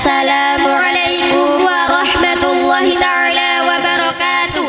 Assalamualaikum warahmatullahi ta'ala wabarakatuh.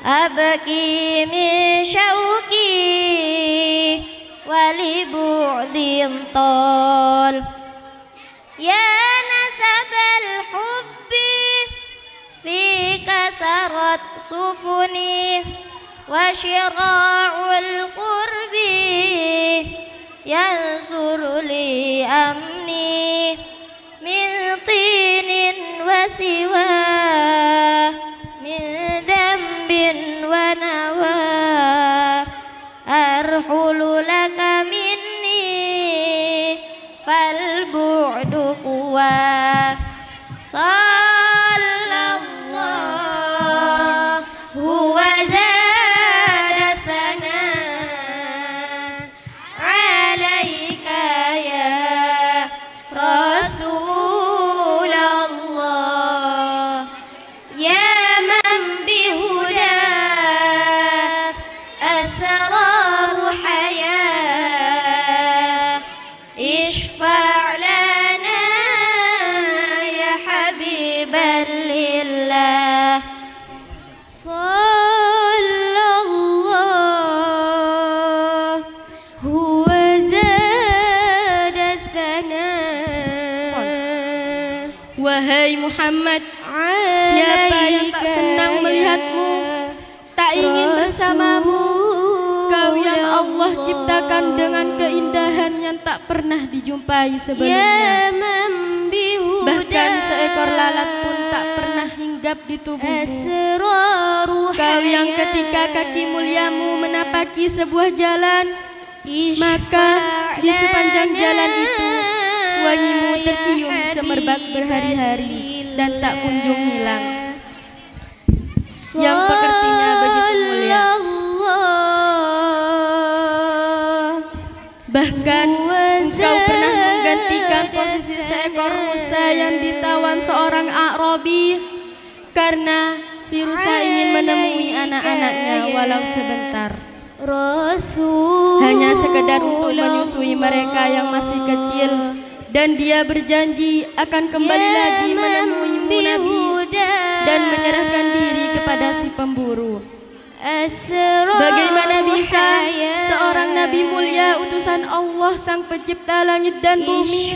أبكي من شوقي ولبعد طال يا نسب الحب فيك سرت سفني وشراع القرب ينصر لي أمني من طين وسواه من ذنب ونوى أرحل لك مني فالبعد قوى صلى الله وزاد ثناء عليك يا رسول الله يا من بهداه أسرار حياة اشفع لنا يا حبيبا لله صلى الله وزاد الثناء Wahai Muhammad, siapa yang tak senang melihatmu, tak ingin bersamamu, kau yang Allah ciptakan dengan keindahan yang tak pernah dijumpai sebelumnya. Bahkan seekor lalat pun tak pernah hinggap di tubuhmu. Kau yang ketika kaki muliamu menapaki sebuah jalan, maka di sepanjang jalan itu wangimu tercium semerbak berhari-hari dan tak kunjung hilang. Yang pekertinya begitu mulia. Bahkan engkau pernah menggantikan posisi seekor rusa yang ditawan seorang A'rabi karena si rusa ingin menemui anak-anaknya walau sebentar. Hanya sekedar untuk menyusui mereka yang masih kecil, dan dia berjanji akan kembali lagi menemuimu Nabi dan menyerahkan diri kepada si pemburu. Bagaimana bisa seorang Nabi mulia utusan Allah sang pencipta langit dan bumi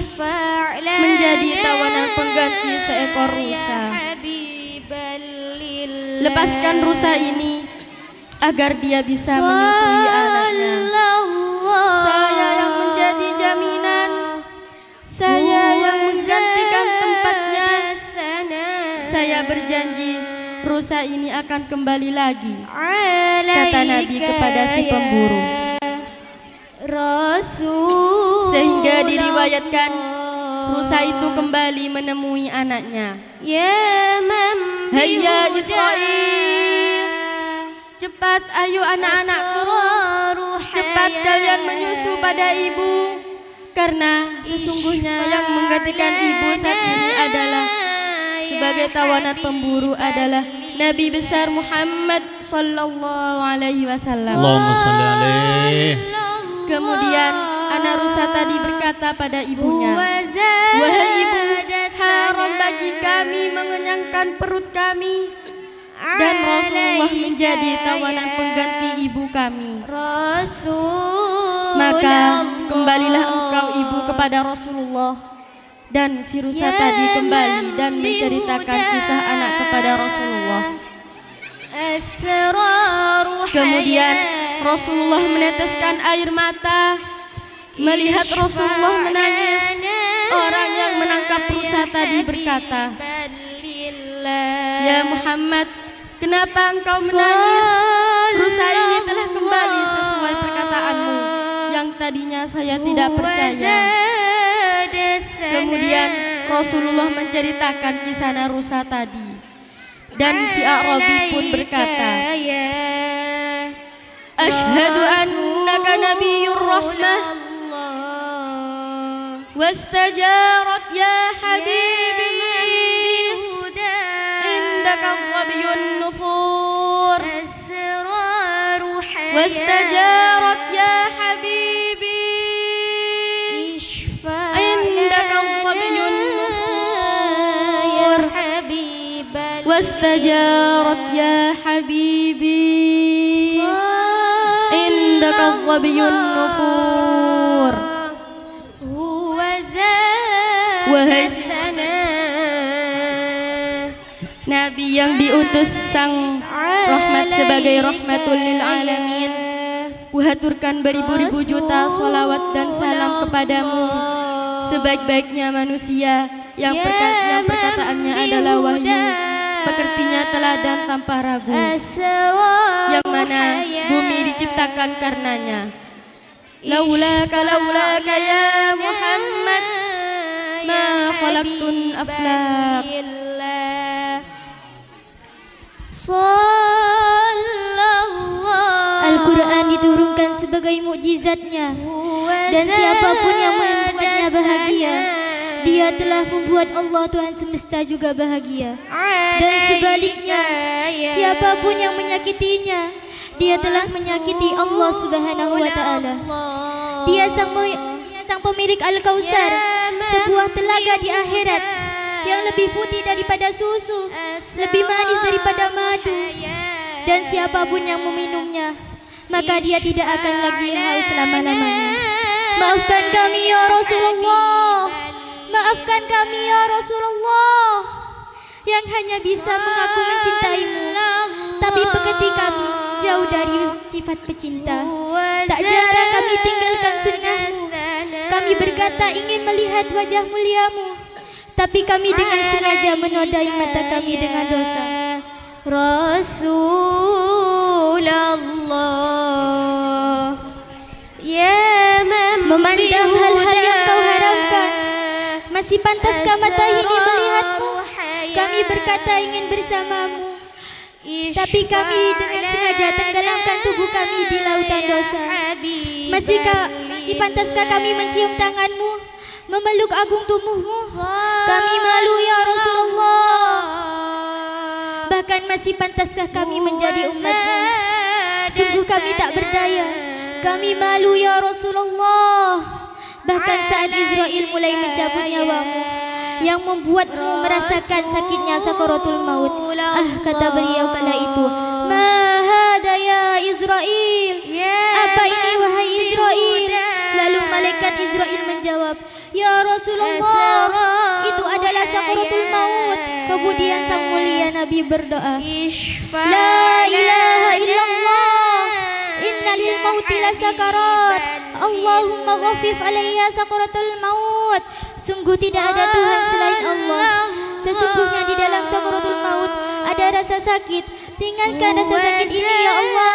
menjadi tawanan pengganti seekor rusa? Lepaskan rusa ini agar dia bisa menyusui anaknya. Saya yang menjadi jaminan, saya yang menggantikan tempatnya. Saya berjanji rusa ini akan kembali lagi, kata Nabi kepada si pemburu. Sehingga diriwayatkan rusa itu kembali menemui anaknya. Hayya Israil, cepat ayo anak-anakku, cepat kalian menyusu pada ibu, karena sesungguhnya yang menggantikan ibu saat ini adalah sebagai tawanan pemburu adalah Nabi besar Muhammad sallallahu alaihi wasallam. Allahumma shalli alaihi. Kemudian anak rusa tadi berkata pada ibunya, wahai ibu, haram bagi kami mengenyangkan perut kami, dan Rasulullah menjadi tawanan pengganti ibu kami. Maka kembalilah engkau ibu kepada Rasulullah. Dan si rusa tadi kembali dan menceritakan kisah anak kepada Rasulullah. Kemudian Rasulullah meneteskan air mata melihat Rasulullah menangis. Orang yang menangkap rusa tadi berkata, ya Muhammad, kenapa engkau menangis? Rusa ini telah kembali sesuai perkataanmu yang tadinya saya tidak percaya. Kemudian Rasulullah menceritakan kisah rusa tadi, dan si A'rabi pun berkata, Ashhadu annaka nabiyyur rahmah, wastajarat ya habibi, indaka dhabiyyun nufur, wastajarat ya habibi, واستجارت يا حبيبي عندك الظبي النفور. Wahai Nabi yang diutus sang rahmat sebagai rahmatul lil alamin, kuhaturkan beribu-ribu juta salawat dan salam kepadamu, sebaik-baiknya manusia yang perkataannya adalah wahyu, pekertinya teladan tanpa ragu, yang mana bumi diciptakan karenanya. Laulaka ya Muhammad ma khalaqtun aflaq. Al-Quran diturunkan sebagai mukjizatnya, dan siapapun yang membuatnya bahagia, dia telah membuat Allah Tuhan semesta juga bahagia. Dan sebaliknya, siapapun yang menyakitinya, dia telah menyakiti Allah Subhanahu wa ta'ala. Dia sang pemilik Al-Kausar, sebuah telaga di akhirat yang lebih putih daripada susu, lebih manis daripada madu. Dan siapapun yang meminumnya, maka dia tidak akan lagi haus selama-lamanya. Maafkan kami ya Rasulullah, Maafkan kami ya Rasulullah, yang hanya bisa mengaku mencintaimu, tapi pekerti kami jauh dari sifat pecinta. Tak jarang kami tinggalkan sunnahmu. Kami berkata ingin melihat wajah muliamu, tapi kami dengan sengaja menodai mata kami dengan dosa. Rasulullah, ya memandang hal-hal yang kau haramkan, masih pantaskah mata ini melihatmu? Kami berkata ingin bersamamu, tapi kami dengan sengaja tenggelamkan tubuh kami di lautan dosa. Masih pantaskah kami mencium tanganmu, memeluk agung tubuhmu? Kami malu ya Rasulullah. Bahkan masih pantaskah kami menjadi umatmu? Sungguh kami tak berdaya, kami malu ya Rasulullah. Bahkan saat Israel mulai mencabut nyawamu, yang membuatmu merasakan sakitnya sakaratul maut. Kata beliau kala itu, "Ma hada ya Israel?" Apa ini wahai Israel? Lalu malaikat Israel menjawab, "Ya Rasulullah, itu adalah sakaratul maut." Kemudian sang mulia Nabi berdoa, "La ilaha illallah, inna lil mauti la sakarat, Allahumma ghafif alayya sakaratul maut." Sungguh tidak ada Tuhan selain Allah. Sesungguhnya di dalam sakaratul maut ada rasa sakit. Ringankan rasa sakit ini ya Allah.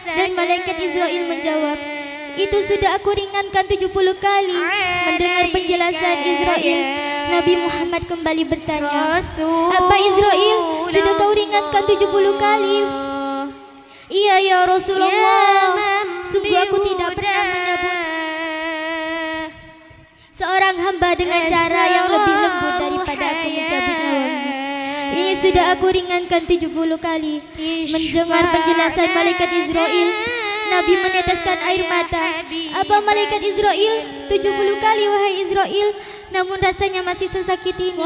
Dan malaikat Israel menjawab, "Itu sudah aku ringankan 70 kali." Mendengar penjelasan Israel, Nabi Muhammad kembali bertanya, "Apa Israel, sudah kau ringankan 70 kali?" "Iya ya Rasulullah, sungguh aku tidak pernah menyebut seorang hamba dengan cara yang lebih lembut daripada aku mencabut nyawamu. Ini sudah aku ringankan 70 kali." Mendengar penjelasan malaikat Israel, Nabi meneteskan air mata. "Apa malaikat Israel? 70 kali wahai Israel, namun rasanya masih sesakit ini."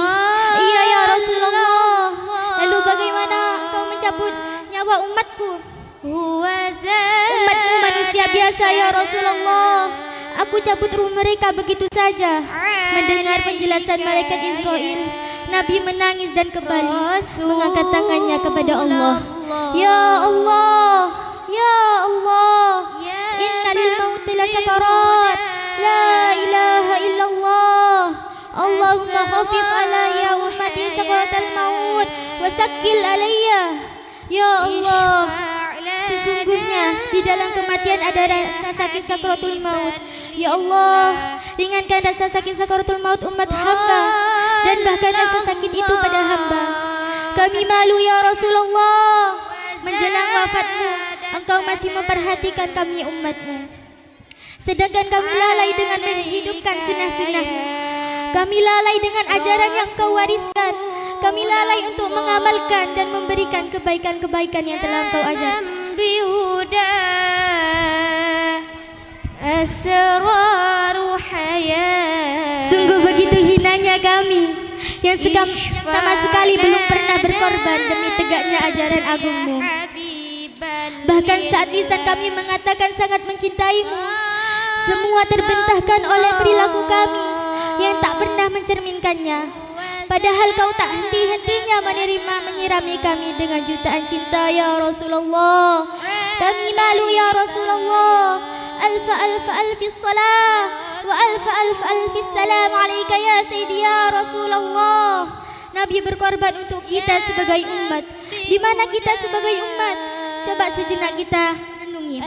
"Iya ya Rasulullah." "Lalu bagaimana kau mencabut nyawa umatku?" "Umatmu manusia biasa ya Rasulullah. Aku cabut ruh mereka begitu saja." Mendengar penjelasan malaikat Israel, Nabi menangis dan kembali mengangkat tangannya kepada Allah. "Ya Allah, ya Allah, inna lil mauti la sakarat, la ilaha illallah, Allahumma khafif alayya ummati sakaratal maut wa sakkil alayya." Ya Allah, sesungguhnya di dalam kematian ada rasa sakit sakaratul maut. Ya Allah, ringankan rasa sakit sakaratul maut umat hamba, dan bahkan rasa sakit itu pada hamba. Kami malu ya Rasulullah. Menjelang wafatmu, engkau masih memperhatikan kami umatmu, sedangkan kami lalai dengan menghidupkan sunnah-sunnahmu. Kami lalai dengan ajaran yang kau wariskan. Kami lalai untuk mengamalkan dan memberikan kebaikan-kebaikan yang telah engkau ajar. Sungguh begitu hinanya kami yang sama sekali belum pernah berkorban demi tegaknya ajaran agungmu. Bahkan saat lisan kami mengatakan sangat mencintaimu, semua terbentahkan oleh perilaku kami yang tak pernah mencerminkannya. Padahal kau tak henti-hentinya menyirami kami dengan jutaan cinta ya Rasulullah. Kami malu ya Rasulullah. Alfi salam wa alfi salam alaika ya Sayyidi ya Rasulullah. Nabi berkorban untuk kita sebagai umat. Di mana kita sebagai umat? Coba sejenak kita renungi.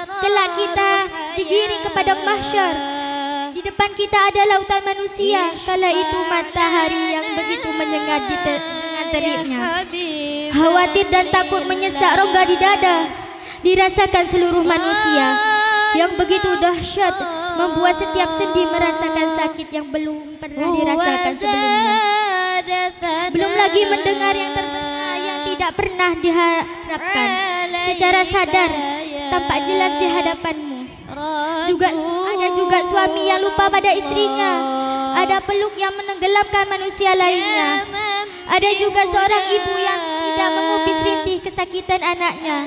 Kelak kita digiring kepada mahsyar. Di depan kita ada lautan manusia. Kala itu matahari yang begitu menyengat di tengah teriknya. Khawatir dan takut menyesak rongga di dada dirasakan seluruh manusia. Yang begitu dahsyat membuat setiap sendi merasakan sakit yang belum pernah dirasakan sebelumnya. Belum lagi mendengar yang terdengar yang tidak pernah diharapkan secara sadar tampak jelas di hadapanmu. Ada juga suami yang lupa pada istrinya. Ada peluk yang menenggelamkan manusia lainnya. Ada juga seorang ibu yang tidak mengupis rintih kesakitan anaknya.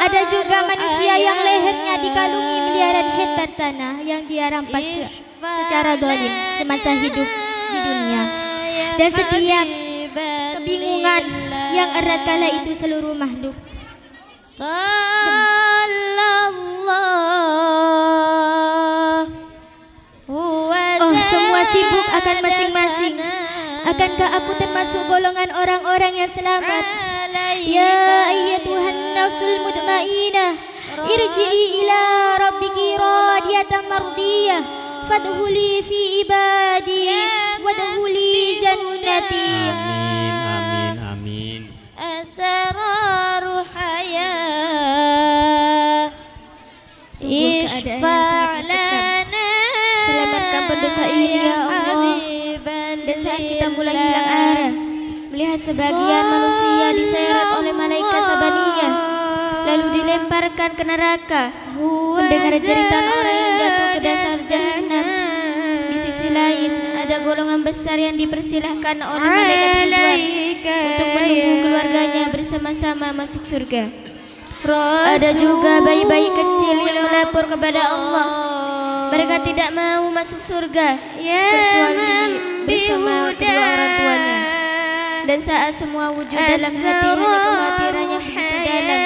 Ada juga manusia yang lehernya dikalungi miliaran hektar tanah yang dia rampas secara zalim semasa hidup di dunia. Dan setiap kebingungan yang erat kala itu seluruh makhluk. Oh, semua sibuk akan masing-masing. Akankah aku termasuk golongan orang-orang yang selamat? Ya ayyatuhan nafsul mutmainnah, irji'i ila rabbiki radiyatan mardiyah, fadkhuli fi ibadi wadkhuli jannati. Amin, amin, amin. Asraru hayah Ishfa'lana. Selamatkan pendosa ini ya Allah. Dan saat kita mulai hilang arah, melihat sebagian manusia diseret oleh malaikat sabaniyah, lalu dilemparkan ke neraka, mendengar jeritan orang yang jatuh ke dasar jahanam. Di sisi lain ada golongan besar yang dipersilahkan oleh malaikat Ridwan untuk menunggu keluarganya bersama-sama masuk surga. Ada juga bayi-bayi kecil yang melapor kepada Allah. Mereka tidak mau masuk surga kecuali bersama kedua orang tuanya. Dan saat semua wujud dalam hati hanya kekhawatiran yang begitu dalam,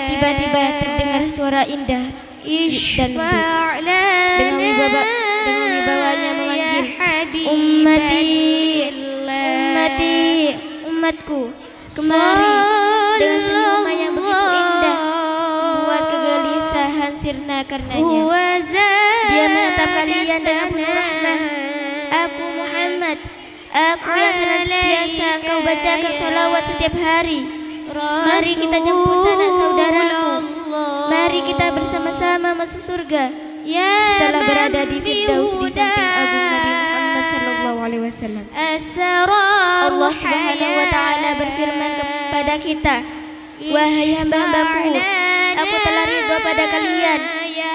tiba-tiba terdengar suara indah dan lembut dengan wibawanya memanggil, ummati, umatku, kemari. Dengan senyuman yang begitu indah membuat kegelisahan sirna karenanya. Dia menatap kalian dengan penuh rahmah. Aku Muhammad, aku yang senantiasa engkau bacakan salawat setiap hari. Mari kita jemput sanak saudaraku. Mari kita bersama-sama masuk surga. Setelah berada di Firdaus di samping agung Nabi Muhammad sallallahu alaihi wasallam. Allah Subhanahu wa taala berfirman kepada kita, wahai hamba-hambaku, aku telah ridha pada kalian,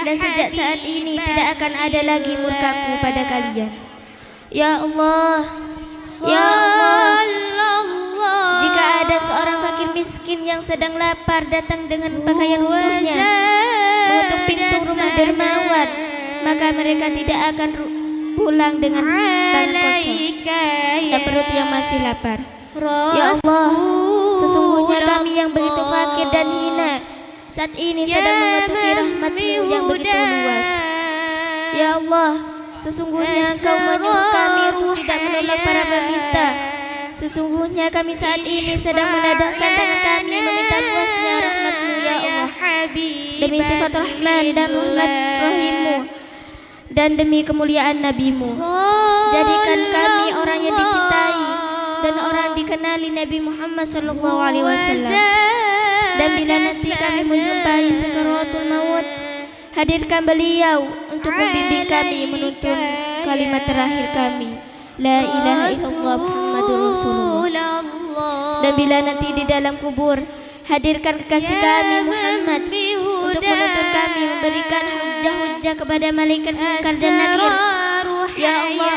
dan sejak saat ini tidak akan ada lagi murkaku pada kalian. Ya Allah, ya Allah, jika ada seorang fakir miskin yang sedang lapar datang dengan pakaian lusuhnya menutup pintu rumah dermawan, maka mereka tidak akan pulang dengan tangan kosong dan perut yang masih lapar. Ya Allah, sesungguhnya kami yang begitu fakir dan hina saat ini sedang mengetuki rahmat-Mu yang begitu luas. Ya Allah, sesungguhnya Engkau menyuruh kami untuk tidak menolak para peminta. Sesungguhnya kami saat ini sedang menadahkan tangan kami meminta luasnya rahmat-Mu ya Allah. Demi sifat Rahman dan Rahmat Rahim-Mu dan demi kemuliaan Nabi-Mu, jadikan kami orang yang dicintai dan orang dikenali Nabi Muhammad sallallahu alaihi wasallam. Dan bila nanti kami menjumpai sakaratul maut, hadirkan beliau untuk membimbing kami menuntun kalimat terakhir kami, la ilaha illallah Muhammadur Rasulullah. Dan bila nanti di dalam kubur, hadirkan kekasih kami Muhammad untuk menuntun kami, memberikan hujah-hujah kepada malaikat Munkar dan Nakir. Ya Allah,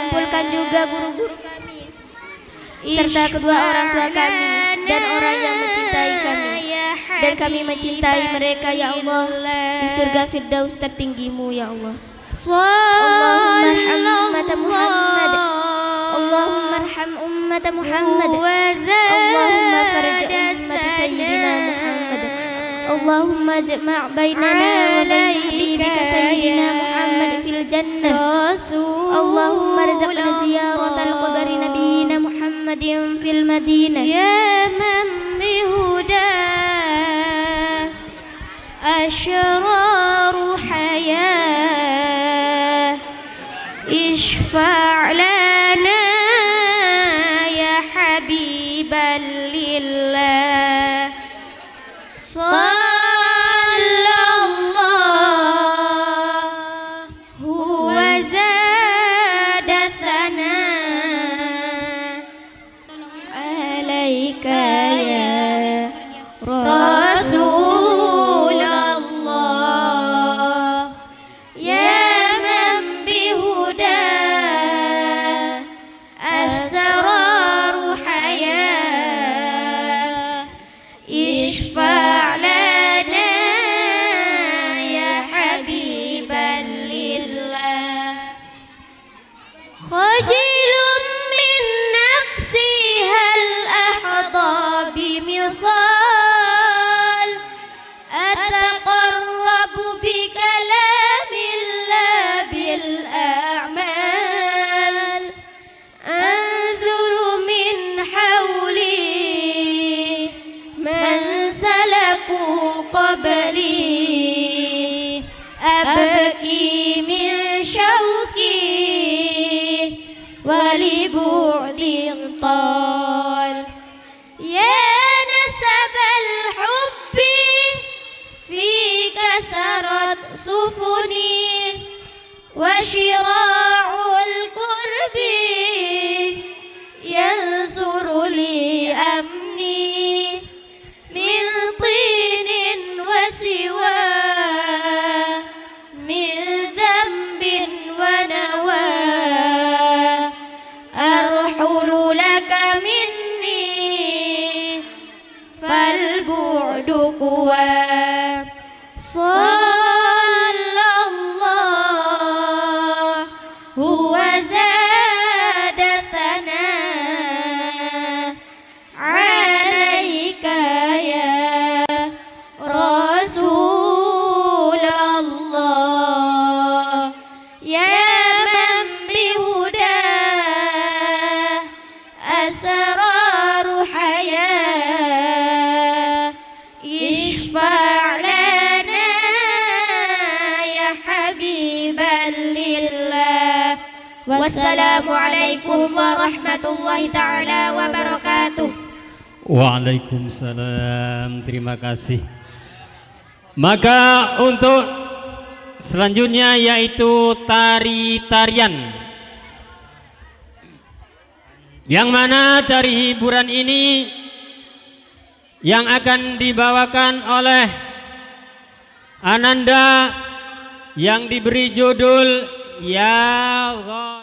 kumpulkan juga guru-guru kami serta kedua orang tua kami dan orang yang mencintai kami, dan kami mencintai mereka ya Allah di surga Firdaus tertinggi-Mu ya Allah. Allahumma arham ummat Muhammad, Allahumma arham ummat Muhammad, Allahumma farij ummat Sayyidina Muhammad, Allahumma jma' bainana wa bain habibika Sayyidina Muhammad fil jannah, Allahumma rizqna ziyaratal qabri nabiyina Muhammadin fil Madinah. Ya man bihuda ashraru hayah, ishfa' lana ya habiban lillah. Sallallahu wa zada thana alaika ya Rasulullah, ya man bihuda خجل من نفسي هل أحظى بمصال أتقرب بكلام لا بالأعمال أنظر من حولي من سلكوا قبلي أبكي من شوقي ولبعد طال يا نسب الحب فيك سرت سفني وشراع القرب ينصر لي أمني من طين وسوى من ذنب ونوى أرحل لك مني فالبعد قوى صلى الله هو زاد ثناء عليك يا رسول الله يا من بهداه أسرار حياة اشفع لنا يا حبيبا لله والسلام عليكم ورحمة الله تعالى وبركاته. Waalaikumsalam. Terima kasih. Maka untuk selanjutnya yaitu tari-tarian, yang mana tari hiburan ini yang akan dibawakan oleh Ananda yang diberi judul Ya Allah.